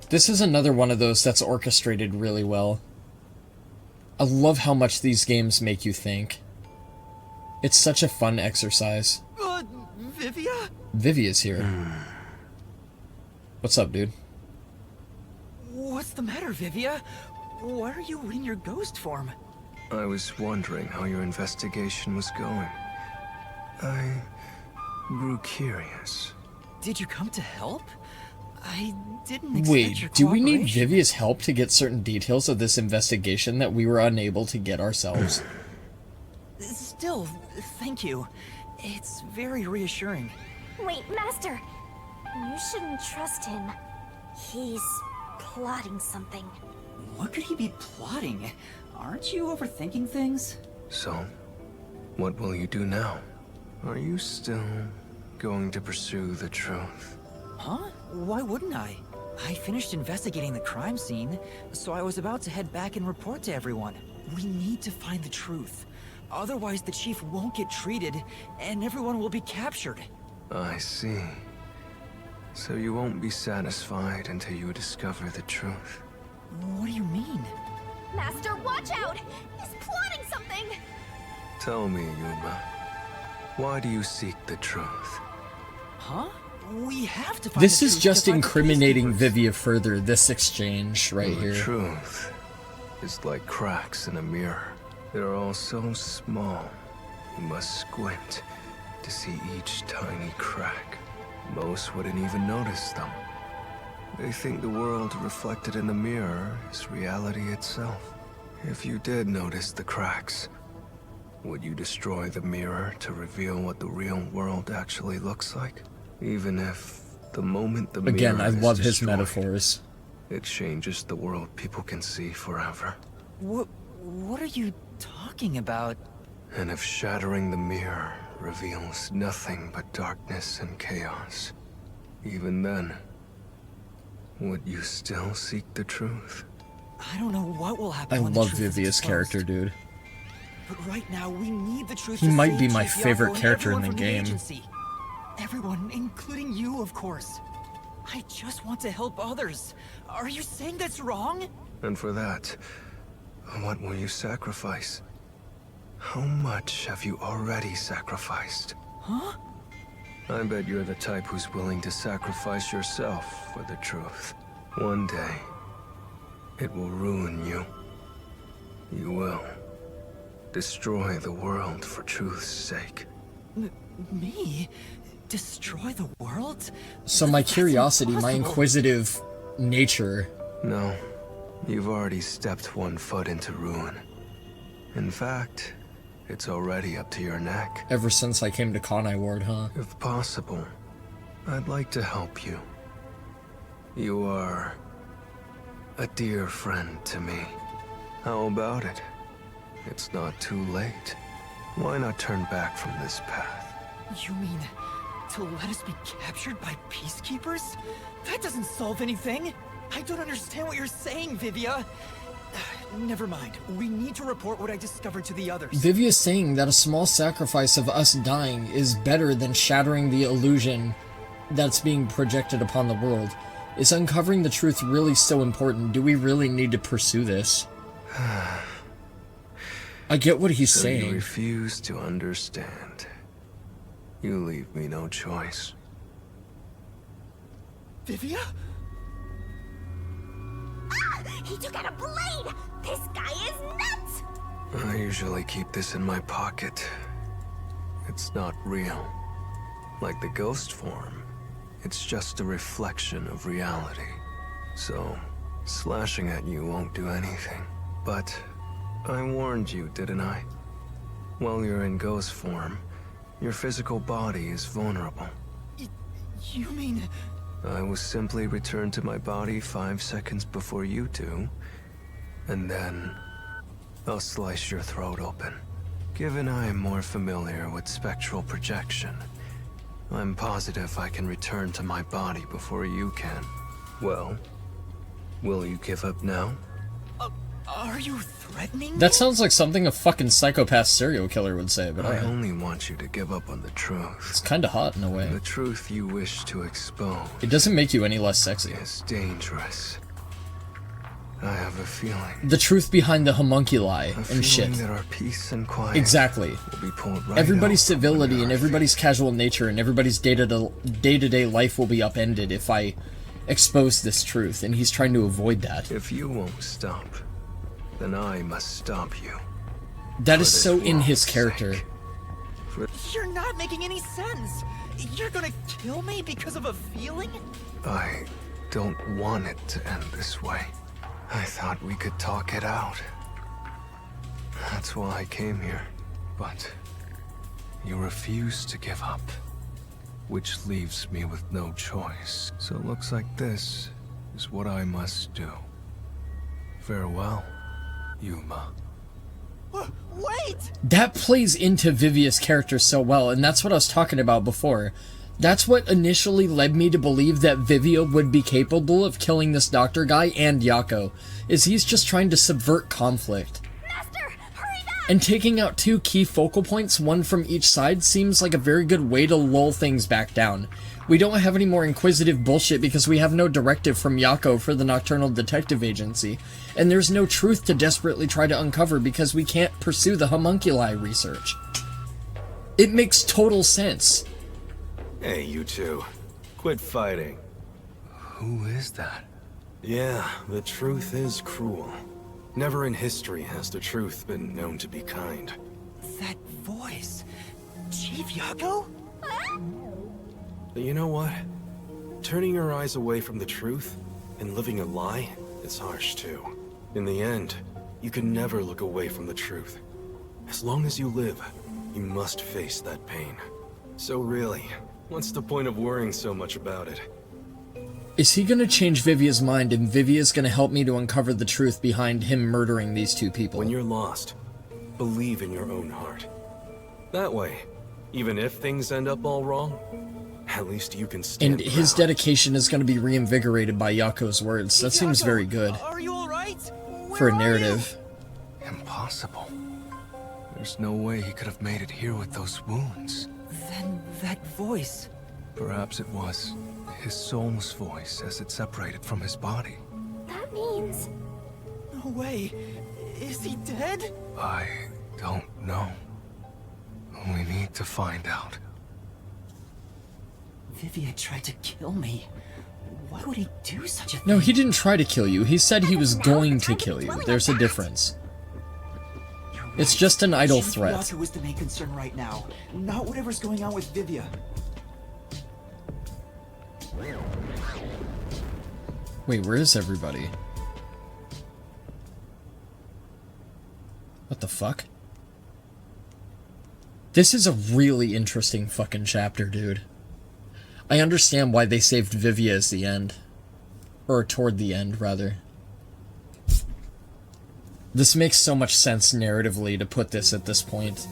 This is another one of those that's orchestrated really well. I love how much these games make you think. It's such a fun exercise. Vivia? Vivia's here. What's up, dude? What's the matter, Vivia? Why are you in your ghost form? I was wondering how your investigation was going. I grew curious. Did you come to help? I didn't expect Wait, your do we need cooperation. Vivia's help to get certain details of this investigation that we were unable to get ourselves? Still, thank you. It's very reassuring. Wait, Master! You shouldn't trust him. He's plotting something. What could he be plotting? Aren't you overthinking things? So, what will you do now? Are you still going to pursue the truth? Huh? Why wouldn't I? I finished investigating the crime scene, so I was about to head back and report to everyone. We need to find the truth. Otherwise, the chief won't get treated, and everyone will be captured. I see. So you won't be satisfied until you discover the truth. What do you mean? Master, watch out! He's plotting something! Tell me, Yuma, why do you seek the truth? Huh? We have to find This the is truth just to fight the incriminating peacekeepers. Vivia further, this exchange right The here. truth is like cracks in a mirror. They're all so small, you must squint to see each tiny crack. Most wouldn't even notice them. They think the world reflected in the mirror is reality itself. If you did notice the cracks, would you destroy the mirror to reveal what the real world actually looks like? Even if the moment the Again, mirror I is love his destroyed, metaphors. it changes the world people can see forever. What are you talking about? And if shattering the mirror reveals nothing but darkness and chaos, even then, would you still seek the truth? I don't know what will happen I when the love truth is Vivia's exposed. character, dude. But right now, we need the truth He to might save be my Chief favorite Yako and character in everyone the from game. agency. Everyone, including you, of course. I just want to help others. Are you saying that's wrong? And for that, what will you sacrifice? How much have you already sacrificed? Huh? I bet you're the type who's willing to sacrifice yourself for the truth. One day, it will ruin you. You will destroy the world for truth's sake. Me? Destroy the world? So my That's curiosity, my impossible. inquisitive nature, No, you've already stepped one foot into ruin. In fact, it's already up to your neck. ever since I came to Kanai Ward, huh? If possible, I'd like to help you. You are a dear friend to me. How about it? It's not too late. Why not turn back from this path? You mean to let us be captured by peacekeepers? That doesn't solve anything. I don't understand what you're saying, Vivia. Never mind. We need to report what I discovered to the others. Vivia's saying that a small sacrifice of us dying is better than shattering the illusion that's being projected upon the world. Is uncovering the truth really so important? Do we really need to pursue this? I get what he's So you saying. refuse to understand. You leave me no choice. Vivia? Ah! He took out a blade! This guy is nuts! I usually keep this in my pocket. It's not real. Like the ghost form, it's just a reflection of reality. So, slashing at you won't do anything. But I warned you, didn't I? While you're in ghost form, your physical body is vulnerable. You mean... I will simply return to my body 5 seconds before you do, and then I'll slice your throat open. Given I am more familiar with spectral projection, I'm positive I can return to my body before you can. Well, will you give up now? Are you threatening That me? sounds like something a fucking psychopath serial killer would say, but I alright. only want you to give up on the truth. It's kinda hot in a way. The truth you wish to expose It doesn't make you any less sexy. is dangerous. I have a feeling. The truth behind the homunculi A and feeling shit. that our peace and quiet Exactly. will be pulled right Everybody's out from civility under and our everybody's feet. casual nature and everybody's day-to-day life will be upended if I expose this truth, and he's trying to avoid that. If you won't stop, then I must stop you. That For is this so in his world's character. sake. You're not making any sense. You're gonna kill me because of a feeling? I don't want it to end this way. I thought we could talk it out. That's why I came here. But you refuse to give up, which leaves me with no choice. So it looks like this is what I must do. Farewell, Yuma. Wait! That plays into Vivia's character so well, and that's what I was talking about before. That's what initially led me to believe that Vivia would be capable of killing this doctor guy and Yako, is he's just trying to subvert conflict. Master, hurry back! And taking out two key focal points, one from each side, seems like a very good way to lull things back down. We don't have any more inquisitive bullshit because we have no directive from Yako for the Nocturnal Detective Agency, and there's no truth to desperately try to uncover because we can't pursue the homunculi research. It makes total sense. Hey, you two. Quit fighting. Who is that? Yeah, the truth is cruel. Never in history has the truth been known to be kind. That voice. Chief Yako? But you know what? Turning your eyes away from the truth and living a lie is harsh too. In the end, you can never look away from the truth. As long as you live, you must face that pain. So really, what's the point of worrying so much about it? Is he gonna change Vivia's mind and Vivia's gonna help me to uncover the truth behind him murdering these two people? When you're lost, believe in your own heart. That way, even if things end up all wrong, at least you can stand And his proud. dedication is gonna be reinvigorated by Yako's words. That seems very good Are you alright? for a narrative. Impossible. There's no way he could have made it here with those wounds. Then that voice. Perhaps it was his soul's voice as it separated from his body. That means... No way. Is he dead? I don't know. We need to find out. Vivia tried to kill me. Why would he do such a thing? No, he didn't try to kill you. He said he was going to kill you. There's a difference. You're right. It's just an idle Chief threat. Yako is the main concern right now, not whatever's going on with Vivia. Wait, where is everybody? What the fuck? This is a really interesting fucking chapter, dude. I understand why they saved Vivia as the end. Or toward the end, rather. This makes so much sense narratively to put this at this point.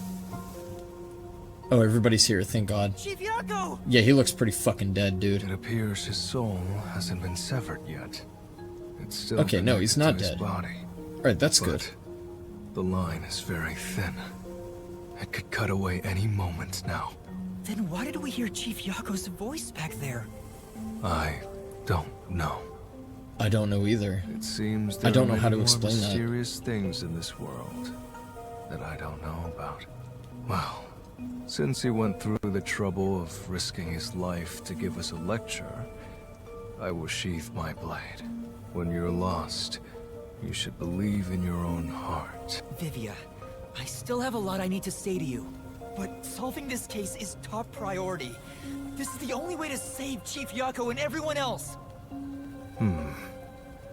Oh, everybody's here, thank God. Chief Yako! Yeah, he looks pretty fucking dead, dude. It appears his soul hasn't been severed yet. It's still Okay, no, he's connected not to his dead. body. Alright, that's But good. the line is very thin. It could cut away any moment now. Then why did we hear Chief Yako's voice back there? I don't know. I don't know either. It seems there I don't are know how to many more explain that. mysterious things in this world that I don't know about. Well, since he went through the trouble of risking his life to give us a lecture, I will sheath my blade. When you're lost, you should believe in your own heart. Vivia, I still have a lot I need to say to you, but solving this case is top priority. This is the only way to save Chief Yako and everyone else.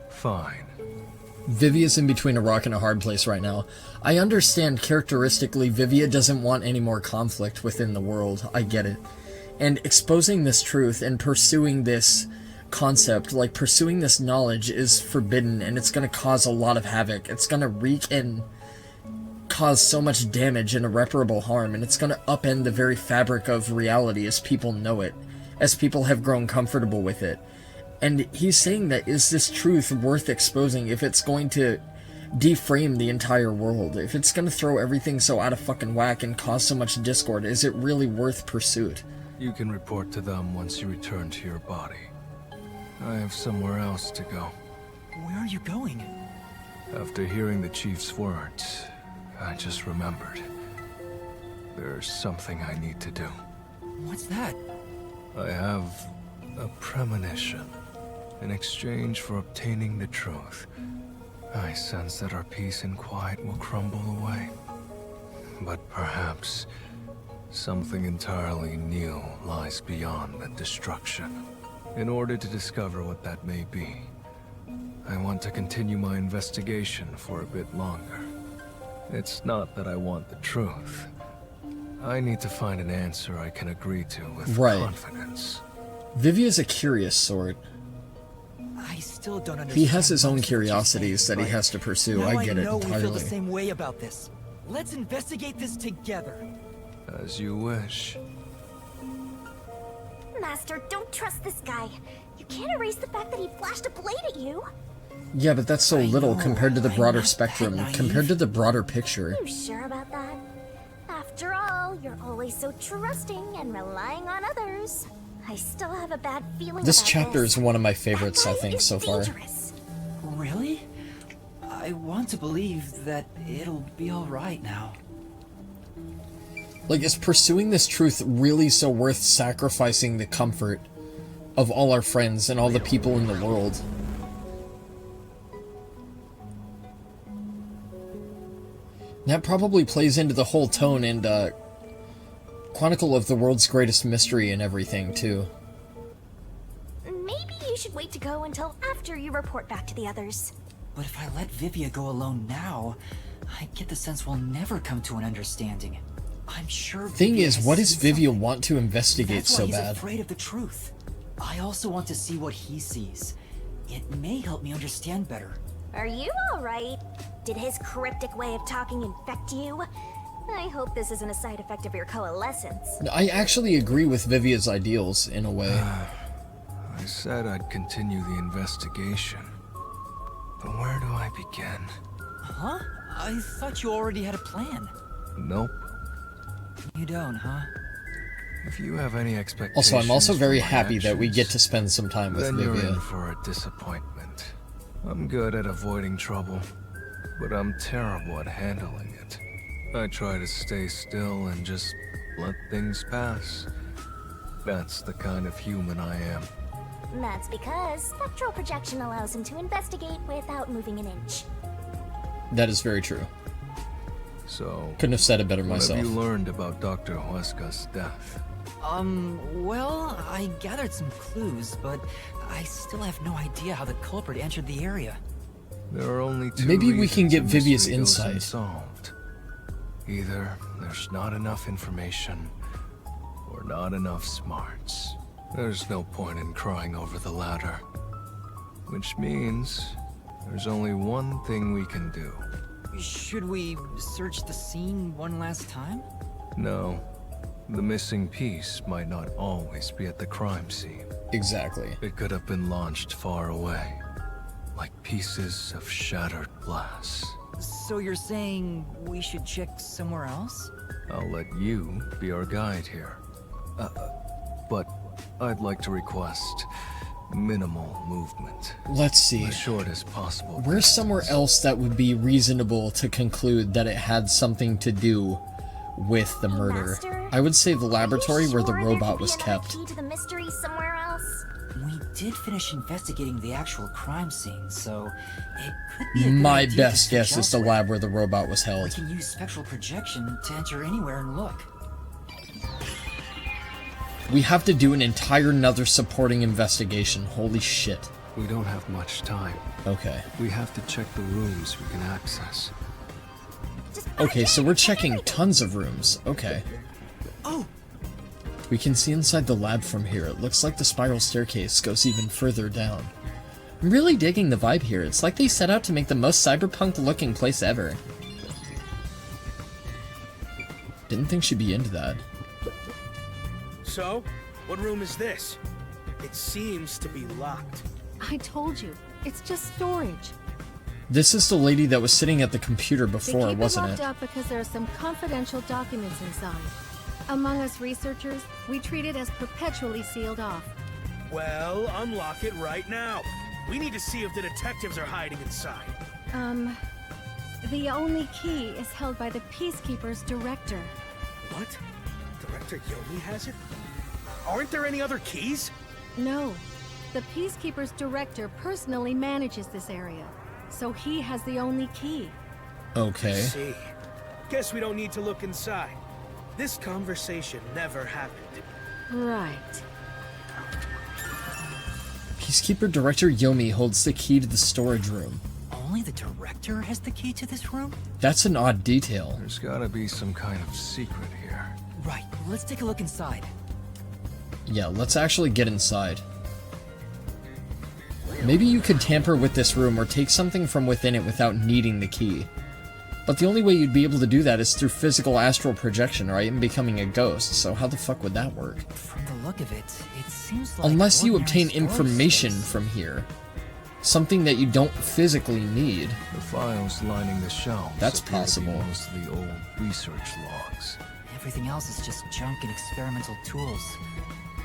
Fine. Vivia's in between a rock and a hard place right now. I understand characteristically Vivia doesn't want any more conflict within the world. I get it. And exposing this truth and pursuing this concept, like pursuing this knowledge, is forbidden, and it's going to cause a lot of havoc. It's going to wreak and cause so much damage and irreparable harm, and it's going to upend the very fabric of reality as people know it, as people have grown comfortable with it. And he's saying that, is this truth worth exposing if it's going to deframe the entire world. If it's gonna throw everything so out of fucking whack and cause so much discord, is it really worth pursuit? You can report to them once you return to your body. I have somewhere else to go. Where are you going? After hearing the chief's words, I just remembered. There's something I need to do. What's that? I have a premonition. In exchange for obtaining the truth, I sense that our peace and quiet will crumble away. But perhaps something entirely new lies beyond that destruction. In order to discover what that may be, I want to continue my investigation for a bit longer. It's not that I want the truth. I need to find an answer I can agree to with confidence. Vivia's a curious sort. I still don't understand. He has his own curiosities that he has to pursue. Now I get it know we feel the entirely. same way about this. Let's investigate this together. As you wish. Master, don't trust this guy. You can't erase the fact that he flashed a blade at you. Yeah, but that's so little compared to the broader not that spectrum, naive. compared to the broader picture. You sure about that? After all, you're always so trusting and relying on others. I still have a bad feeling This about chapter this. is one of my favorites, I That guy think, is so far. dangerous. Really? I want to believe that it'll be alright now. Like, is pursuing this truth really so worth sacrificing the comfort of all our friends and all the people in the world? That probably plays into the whole tone and, chronicle of the world's greatest mystery and everything, too. Maybe you should wait to go until after you report back to the others. But if I let Vivia go alone now, I get the sense we'll never come to an understanding. I'm sure Thing Vivia is, has what does seen Vivia something. want to investigate That's why so he's bad? afraid of the truth. I also want to see what he sees. It may help me understand better. Are you alright? Did his cryptic way of talking infect you? I hope this isn't a side effect of your coalescence. I actually agree with Vivia's ideals, in a way. I said I'd continue the investigation. But where do I begin? Huh? I thought you already had a plan. Nope. You don't, huh? If you have any expectations Also, I'm also very for my happy that we get actions, to spend some time with then you're Vivia. in for a disappointment. I'm good at avoiding trouble, but I'm terrible at handling it. I try to stay still and just let things pass. That's the kind of human I am. That's because spectral projection allows him to investigate without moving an inch. That is very true. So, Couldn't have said it better what myself. have you learned about Dr. Huesca's death? Well, I gathered some clues, but I still have no idea how the culprit entered the area. There are only two Maybe we can reasons get the Vivia's mystery goes insight. unsolved. Either there's not enough information, or not enough smarts. There's no point in crying over the latter. Which means there's only one thing we can do. Should we search the scene one last time? No, the missing piece might not always be at the crime scene. Exactly. It could have been launched far away, like pieces of shattered glass. So you're saying we should check somewhere else? I'll let you be our guide here. But I'd like to request minimal movement. Let's see. The shortest possible. Where's somewhere else that would be reasonable to conclude that it had something to do with the murder? Master, I would say the laboratory where the Are you sure there robot could was be another kept. key to the mystery somewhere else? We did finish investigating the actual crime scene, so it could be a good My idea best to search guess is the elsewhere. lab where the robot was We held. can use spectral projection to enter anywhere and look. We have to do an entire another supporting investigation. Holy shit. We don't have much time. Okay. We have to check the rooms we can access. Okay, so we're checking tons of rooms. Okay. Oh! We can see inside the lab from here. It looks like the spiral staircase goes even further down. I'm really digging the vibe here. It's like they set out to make the most cyberpunk-looking place ever. Didn't think she'd be into that. So, what room is this? It seems to be locked. I told you, it's just storage. This is the lady that was sitting at the computer before, they keep wasn't it? it? Locked up because there are some confidential documents inside. Among us researchers, we treat it as perpetually sealed off. Well, unlock it right now. We need to see if the detectives are hiding inside. The only key is held by the Peacekeeper's director. What? Director Yomi has it? Aren't there any other keys? No. The Peacekeeper's director personally manages this area, so he has the only key. Okay. I see. Guess we don't need to look inside. This conversation never happened. Right. Peacekeeper Director Yomi holds the key to the storage room. Only the director has the key to this room? That's an odd detail. There's gotta be some kind of secret here. Right, let's take a look inside. Yeah, let's actually get inside. Maybe you could tamper with this room or take something from within it without needing the key. But the only way you'd be able to do that is through physical astral projection, right? And becoming a ghost, so how the fuck would that work? From the look of it, it seems like Unless you ordinary obtain storage information space. from here. Something that you don't physically need. The files lining the shelves That's appear to be possible. mostly old research logs. Everything else is just junk and experimental tools.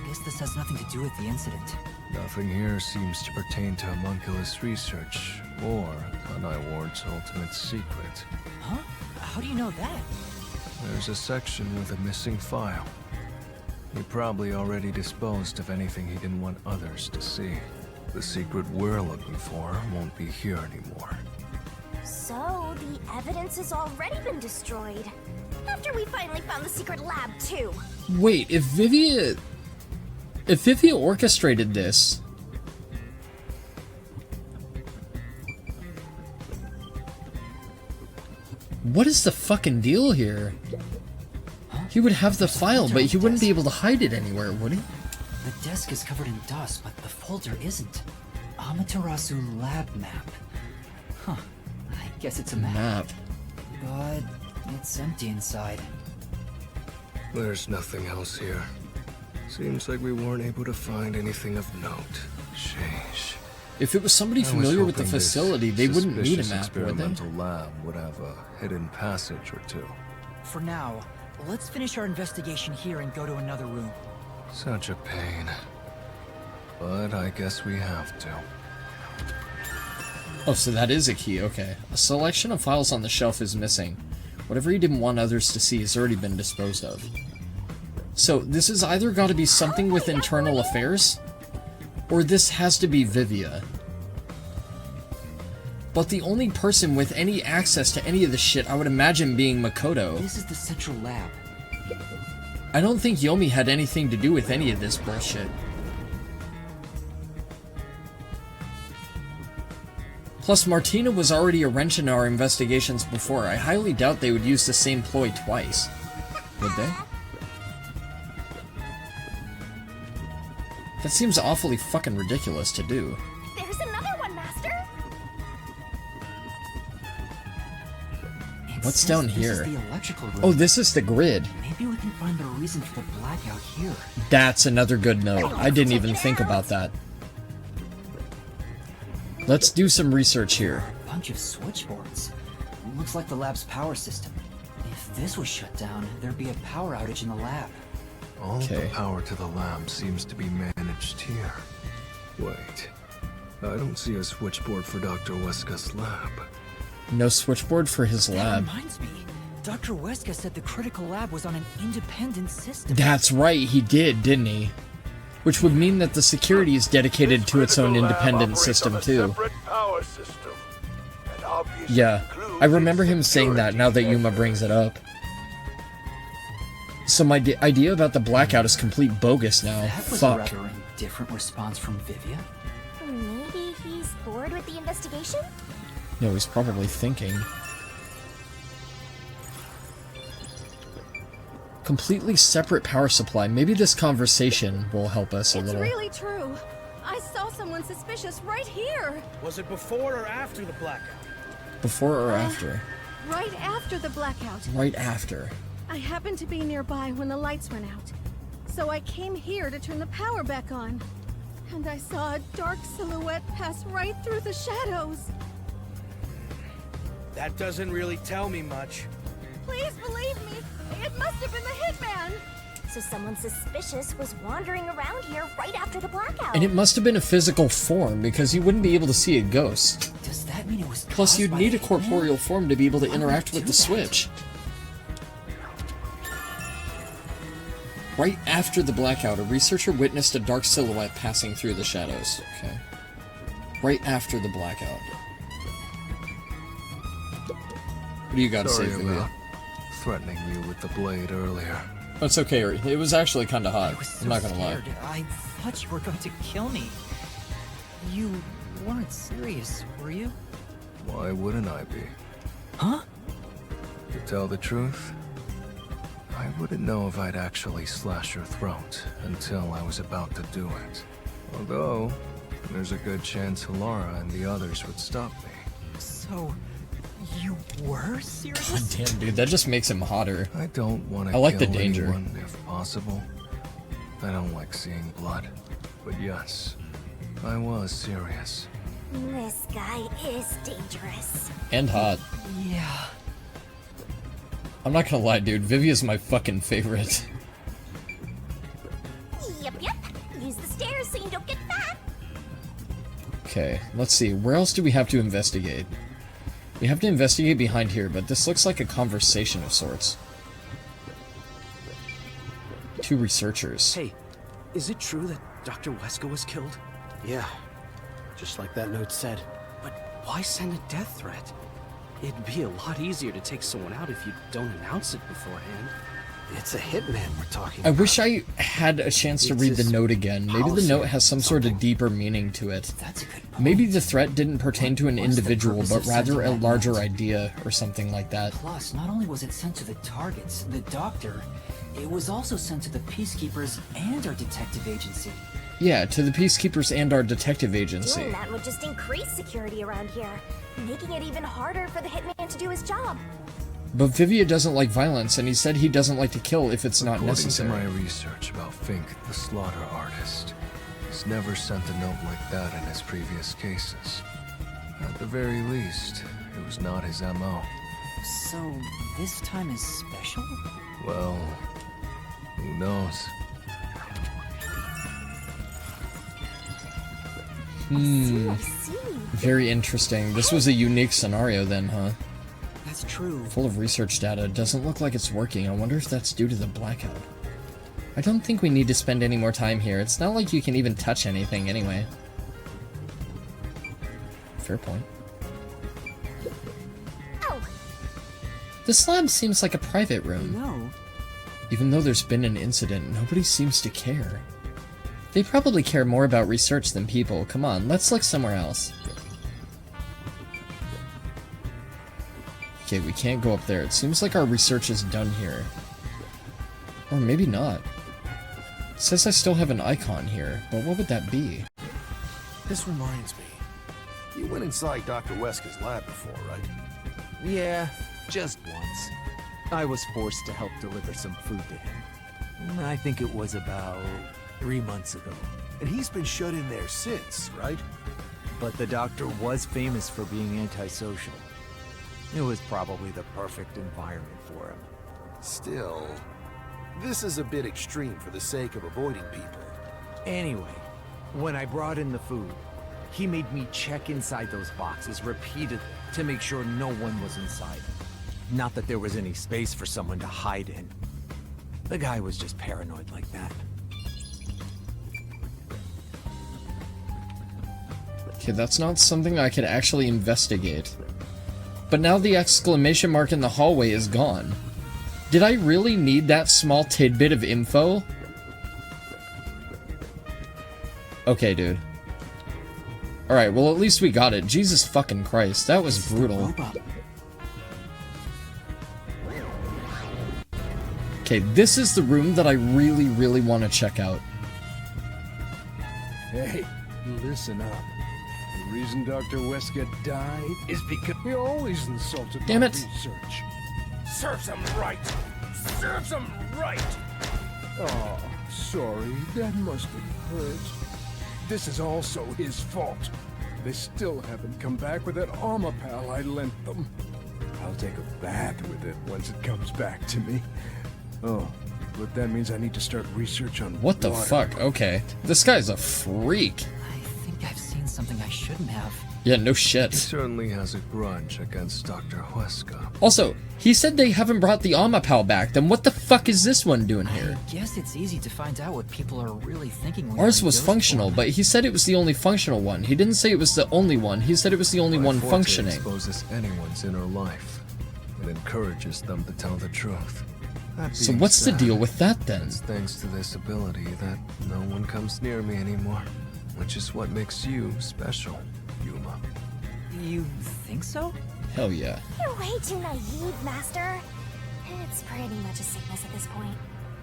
Guess this has nothing to do with the incident. Nothing here seems to pertain to homunculus research or Kanai Ward's ultimate secret. Huh? How do you know that? There's a section with a missing file. He probably already disposed of anything he didn't want others to see. The secret we're looking for won't be here anymore. So, the evidence has already been destroyed. After we finally found the secret lab, too. Wait, if Vivia orchestrated this... What is the fucking deal here? He would have the file, but he wouldn't be able to hide it anywhere, would he? The desk is covered in dust, but the folder isn't. Amaterasu lab map. Huh. I guess it's a map. But it's empty inside. There's nothing else here. Seems like we weren't able to find anything of note. Sheesh. If it was somebody I was familiar with the hoping this facility, they wouldn't need a suspicious map, would they? experimental lab would have a hidden passage or two. For now, let's finish our investigation here and go to another room. Such a pain. But I guess we have to. Oh, so that is a key, okay. A selection of files on the shelf is missing. Whatever he didn't want others to see has already been disposed of. So, this has either got to be something with internal affairs, or this has to be Vivia. But the only person with any access to any of this shit, I would imagine being Makoto. This is the central lab. I don't think Yomi had anything to do with any of this bullshit. Plus, Martina was already a wrench in our investigations before. I highly doubt they would use the same ploy twice. Would they? That seems awfully fucking ridiculous to do. There's another one, Master! It What's says down this here? is the electrical room. Oh, this is the grid. Maybe we can find the reason for the blackout here. That's another good note. I didn't even think about that. Let's do some research here. A bunch of switchboards. Looks like the lab's power system. If this was shut down, there'd be a power outage in the lab. All the Okay. power to the lab seems to be managed here. Wait. I don't see a switchboard for Dr. Weska's lab. No switchboard for his That lab. reminds me. Dr. Weska said the critical lab was on an independent system. That's right, he did, didn't he? Which would mean that the security is dedicated to its own independent system, too. Yeah, I remember him saying that now that Yuma brings it up. So my idea about the blackout is complete bogus now. That was Fuck. a rather indifferent response from Vivia. Maybe he's bored with the investigation? No, he's probably thinking. Completely separate power supply. Maybe this conversation will help us a It's little. really true. I saw someone suspicious right here. Was it before or after the blackout? Before or after? Right after the blackout. Right after. I happened to be nearby when the lights went out. So I came here to turn the power back on. And I saw a dark silhouette pass right through the shadows. That doesn't really tell me much. Please believe me, it must have been the hitman. So someone suspicious was wandering around here right after the blackout. And it must have been a physical form, because you wouldn't be able to see a ghost. Does that mean it was Plus, caused you'd by need a the hitman? corporeal form to be able to Why interact would with it the do that? switch. Right after the blackout, a researcher witnessed a dark silhouette passing through the shadows. Okay. Right after the blackout. What do you got to say, Sorry Vivia? about threatening you with the blade earlier. It's okay, it was actually kind of hot. I was so I'm not gonna lie. scared. I thought you were going to kill me. You weren't serious, were you? Why wouldn't I be? Huh? To tell the truth, I wouldn't know if I'd actually slash your throat until I was about to do it. Although, there's a good chance Laura and the others would stop me. So, you were serious? God damn, dude, that just makes him hotter. I don't want to I like kill the danger. anyone if possible. I don't like seeing blood. But yes, I was serious. This guy is dangerous. And hot. Yeah. I'm not gonna lie, dude, Vivia's my fucking favorite. Yep. Use the stairs so you don't get fat. Okay, let's see, where else do we have to investigate? We have to investigate behind here, but this looks like a conversation of sorts. Two researchers. Hey, is it true that Dr. Wesker was killed? Yeah, just like that note said. But why send a death threat? It'd be a lot easier to take someone out if you don't announce it beforehand. It's a hitman we're talking I about. wish I had a chance to It's read the his note again. Maybe the policy note has some sort of something. deeper meaning to it. That's a good point. Maybe the threat didn't pertain to an What's the individual, purpose but of rather a sending that larger note? idea or something like that. Plus, not only was it sent to the targets, the doctor, it was also sent to the peacekeepers and our detective agency. Yeah, to the peacekeepers and our detective agency. Doing that would just increase security around here, making it even harder for the hitman to do his job. But Vivia doesn't like violence, and he said he doesn't like to kill if it's not According necessary. to my research about Fink, the slaughter artist, he's never sent a note like that in his previous cases. At the very least, it was not his MO. So, this time is special? Well, who knows? I see. Very interesting. This was a unique scenario then, huh? That's true. Full of research data. Doesn't look like it's working. I wonder if that's due to the blackout. I don't think we need to spend any more time here. It's not like you can even touch anything anyway. Fair point. Oh, This lab seems like a private room. No. Even though there's been an incident, nobody seems to care. They probably care more about research than people. Come on, let's look somewhere else. Okay, we can't go up there. It seems like our research is done here. Or maybe not. It says I still have an icon here, but what would that be? This reminds me. You went inside Dr. Wesker's lab before, right? Yeah, just once. I was forced to help deliver some food to him. I think it was about 3 months ago. And he's been shut in there since, right? But the doctor was famous for being antisocial. It was probably the perfect environment for him. Still, this is a bit extreme for the sake of avoiding people. Anyway, when I brought in the food, he made me check inside those boxes repeatedly to make sure no one was inside. Not that there was any space for someone to hide in. The guy was just paranoid like that. Okay, that's not something I could actually investigate. But now the exclamation mark in the hallway is gone. Did I really need that small tidbit of info? Okay, dude. Alright, well at least we got it. Jesus fucking Christ, that was brutal. Okay, this is the room that I really, really want to check out. Hey, listen up. The reason Dr. Wesker died is because he always insulted Damn my it. research. Serves him right. Serves him right. Oh, sorry, that must have hurt. This is also his fault. They still haven't come back with that armor pal I lent them. I'll take a bath with it once it comes back to me. Oh, but that means I need to start research on What the water. fuck? Okay. This guy's a freak. I think I've seen something I shouldn't have. Yeah, no shit. He certainly has a grudge against Dr. Huesca. Also, he said they haven't brought the Amapal back, then what the fuck is this one doing here? I guess it's easy to find out what people are really thinking when Ours they're in was ghost functional, form. but he said it was the only functional one. He didn't say it was the only one, he said it was the only My one forte functioning. exposes anyone's inner life. It encourages them to tell the truth. That So being what's the said, deal with that then? It's thanks to this ability that no one comes near me anymore, which is what makes you special, Yuma. You think so? Hell yeah. You're way too naive, Master. It's pretty much a sickness at this point.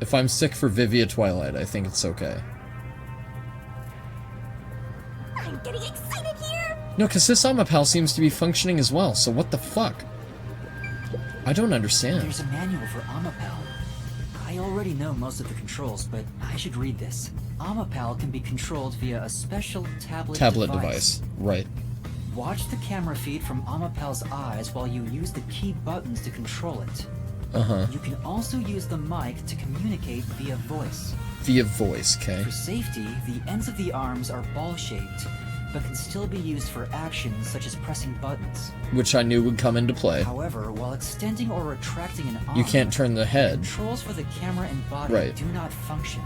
If I'm sick for Vivia Twilight, I think it's okay. I'm getting excited here! No, because this Amapal seems to be functioning as well, so what the fuck? I don't understand. There's a manual for Amapal. I already know most of the controls, but I should read this. Amapal can be controlled via a special tablet device. Right. Watch the camera feed from Amapal's eyes while you use the key buttons to control it. Uh-huh. You can also use the mic to communicate via voice. Via voice, okay. For safety, the ends of the arms are ball-shaped, but can still be used for actions such as pressing buttons. Which I knew would come into play. However, while extending or retracting an arm, You can't turn the head. controls for the camera and body Right. do not function.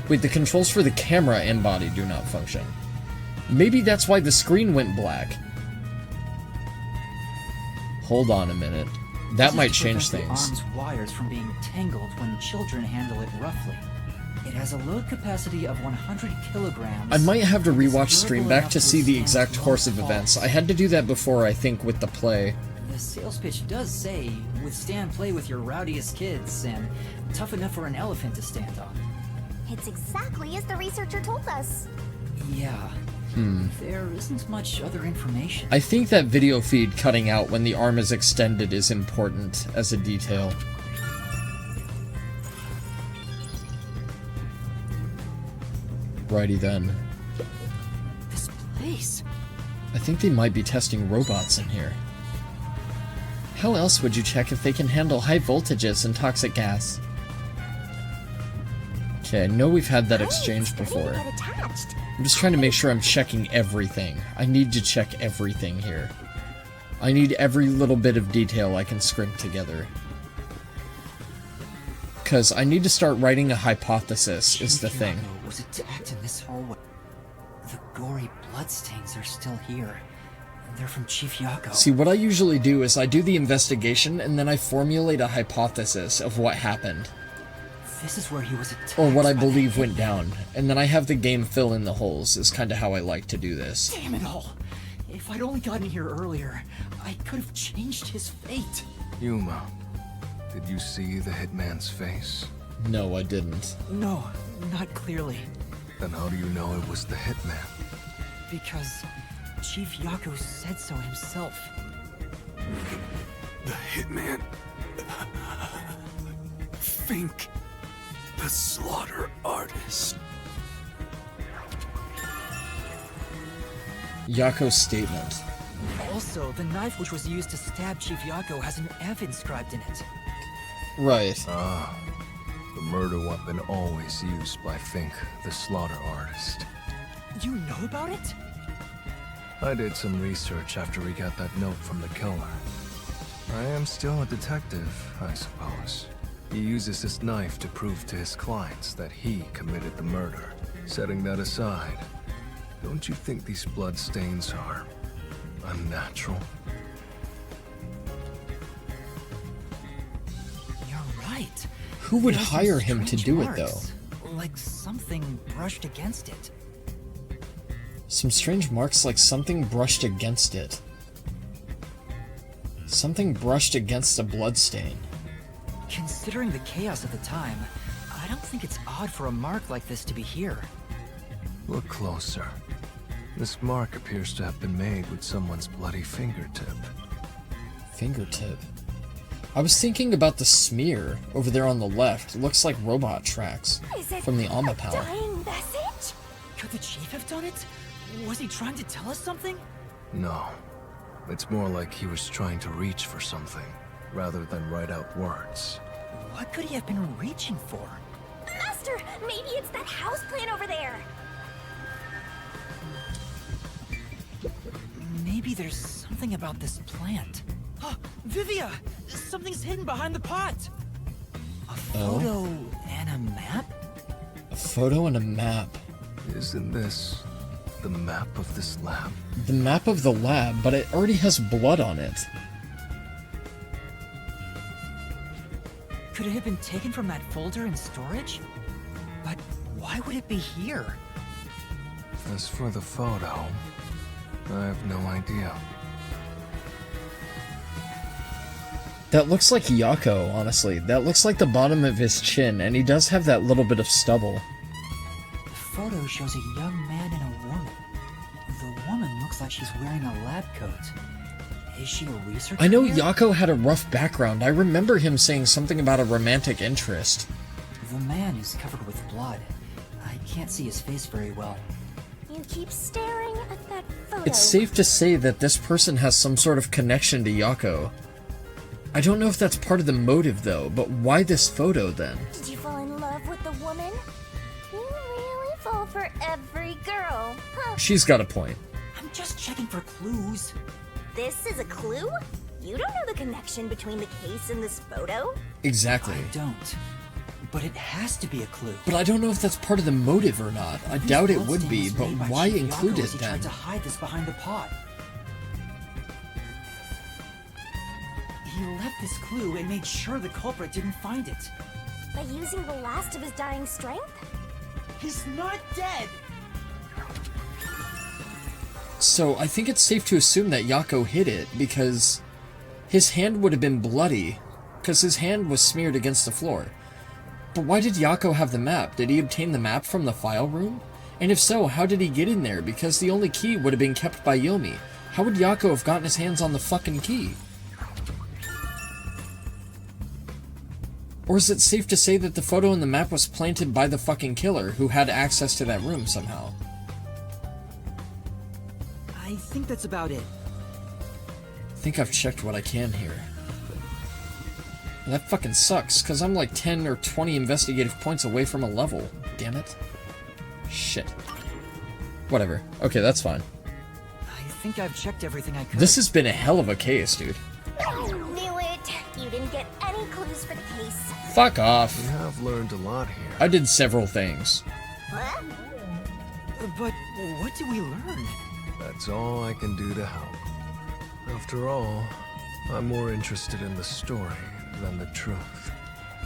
Wait, the controls for the camera and body do not function. Maybe that's why the screen went black. Hold on a minute. That This might is to change prevent things. The arm's wires from being tangled when children handle it roughly. It has a load capacity of 100 kilograms. I might have to and is rewatch Stream durable back enough to see the withstand exact long course of falls. events. I had to do that before, I think, with the play. The sales pitch does say, withstand play with your rowdiest kids, and tough enough for an elephant to stand on. It's exactly as the researcher told us. Yeah. There isn't much other information. I think that video feed cutting out when the arm is extended is important as a detail. Righty then. This place. I think they might be testing robots in here. How else would you check if they can handle high voltages and toxic gas? Okay, I know we've had that exchange before. Get attached. I'm just trying to make sure I'm checking everything. I need to check everything here. I need every little bit of detail I can scrimp together. Because I need to start writing a hypothesis, is the thing. Yuma was attacked in this hallway. The gory bloodstains are still here. They're from Chief Yako. See, what I usually do is I do the investigation and then I formulate a hypothesis of what happened. This is where he was attacked. Or what I by believe the went down. And then I have the game fill in the holes, is kind of how I like to do this. Damn it all. If I'd only gotten here earlier, I could have changed his fate. Yuma, did you see the hitman's face? No, I didn't. No, not clearly. Then how do you know it was the hitman? Because Chief Yako said so himself. The hitman. Fink. The slaughter artist. Yako's statement. Also, the knife which was used to stab Chief Yako has an F inscribed in it. Right. Ah, the murder weapon always used by Fink, the slaughter artist. You know about it? I did some research after we got that note from the killer. I am still a detective, I suppose. He uses this knife to prove to his clients that he committed the murder. Setting that aside, don't you think these bloodstains are unnatural? You're right. Who would There's some hire him to strange do it, marks, like something brushed against it. Some strange marks like something brushed against it. Something brushed against a bloodstain. Considering the chaos at the time, I don't think it's odd for a mark like this to be here. Look closer. This mark appears to have been made with someone's bloody fingertip. Fingertip? I was thinking about the smear over there on the left. It looks like robot tracks Is it from the a Amapal. dying message? Could the chief have done it? Was he trying to tell us something? No. It's more like he was trying to reach for something, rather than write out words. What could he have been reaching for? Master, maybe it's that houseplant over there. Maybe there's something about this plant. Oh, Vivia! Something's hidden behind the pot! A photo and a map? A photo and a map. Isn't this the map of this lab? The map of the lab, but it already has blood on it. Could it have been taken from that folder in storage? But why would it be here? As for the photo, I have no idea. That looks like Yako, honestly. That looks like the bottom of his chin, and he does have that little bit of stubble. The photo shows a young man and a woman. The woman looks like she's wearing a lab coat. Is she a researcher? I know here? Yako had a rough background. I remember him saying something about a romantic interest. The man is covered with blood. I can't see his face very well. You keep staring at that photo. It's safe to say that this person has some sort of connection to Yako. I don't know if that's part of the motive, though, but why this photo, then? Did you fall in love with the woman? You really fall for every girl, huh? She's got a point. I'm just checking for clues. This is a clue? You don't know the connection between the case and this photo? Exactly. I don't. But it has to be a clue. But I don't know if that's part of the motive or not. I doubt it would be, but why include it, He then? tried to hide this behind the pot. He left this clue and made sure the culprit didn't find it. By using the last of his dying strength? He's not dead! So I think it's safe to assume that Yako hid it, because his hand would have been bloody, because his hand was smeared against the floor. But why did Yako have the map? Did he obtain the map from the file room? And if so, how did he get in there? Because the only key would have been kept by Yomi. How would Yako have gotten his hands on the fucking key? Or is it safe to say that the photo and the map was planted by the fucking killer, who had access to that room somehow? I think that's about it. I think I've checked what I can here. And that fucking sucks, because I'm like 10 or 20 investigative points away from a level. Damn it. Shit. Whatever. Okay, that's fine. I think I've checked everything I could. This has been a hell of a case, dude. Knew it! You didn't get any clues for the case. Fuck off. We have learned a lot here. I did several things. What? But what do we learn? That's all I can do to help. After all, I'm more interested in the story than the truth.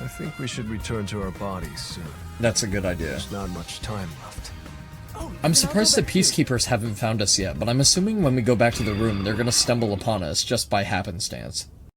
I think we should return to our bodies soon. That's a good idea. There's not much time left. I'm surprised the peacekeepers haven't found us yet, but I'm assuming when we go back to the room, they're gonna stumble upon us just by happenstance.